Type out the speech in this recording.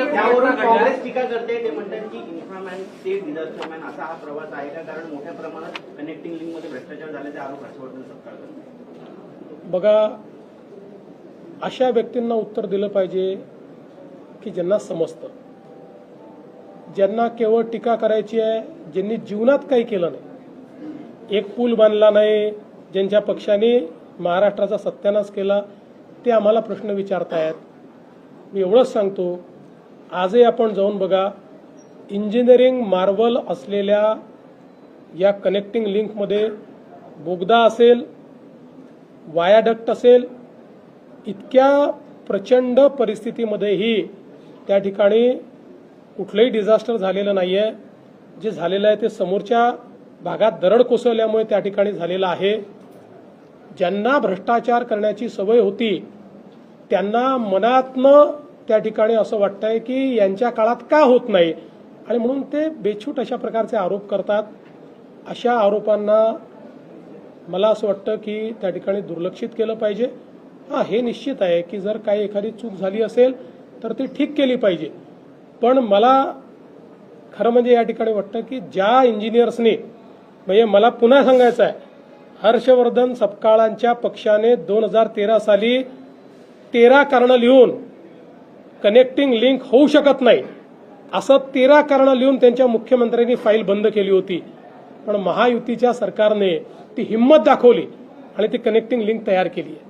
त्यावरून काँग्रेस टीका करते, ते म्हणतात की इन्फ्रामॅन स्टेट डिझास्टरमॅन असा हा प्रवास आहे का? कारण मोठ्या प्रमाणात कनेक्टिंग लिंक मध्ये भ्रष्टाचार झाल्याचे आरोप हर्षवर्धन सरकार करते. बघा, अशा व्यक्तींना उत्तर दिलं पाहिजे की ज्यांना समजतं, ज्यांना केवळ टीका करायची आहे, ज्यांनी जीवनात काही केलं नाही, एक पूल बांधला नाही, ज्यांच्या पक्षाने महाराष्ट्राचा सत्यानाश केला, ते आम्हाला प्रश्न विचारतायत. मी एवढंच सांगतो, आजही आपण जाऊन बघा, इंजिनिअरिंग मार्वल असलेल्या या कनेक्टिंग लिंकमध्ये बोगदा असेल, वायाडक्ट असेल, इतक्या प्रचंड परिस्थितीमध्येही त्या ठिकाणी कुठलंही डिझास्टर झालेलं नाही आहे. जे झालेलं आहे ते समोरच्या भागात दरड कोसळल्यामुळे त्या ठिकाणी झालेलं आहे. ज्यांना भ्रष्टाचार करण्याची सवय होती त्यांना मनातनं त्या ठिकाणी असं वाटतंय की यांच्या काळात का होत नाही, आणि म्हणून ते बेछूट अशा प्रकारचे आरोप करतात. अशा आरोपांना मला असं वाटतं की त्या ठिकाणी दुर्लक्षित केलं पाहिजे. हां, हे निश्चित आहे की जर काही एखादी चूक झाली असेल तर ती ठीक केली पाहिजे. पण मला खरं म्हणजे या ठिकाणी वाटतं की ज्या इंजिनियर्सने, म्हणजे मला पुन्हा सांगायचं आहे, हर्षवर्धन सपकाळांच्या पक्षाने 2013 साली 13 कारणं लिहून कनेक्टिंग लिंक होऊ शकत नाही असं 13 कारणं लिहून त्यांच्या मुख्यमंत्र्यांनी फाईल बंद केली होती. पण महायुतीच्या सरकारने ती हिंमत दाखवली आणि ती कनेक्टिंग लिंक तयार केली आहे.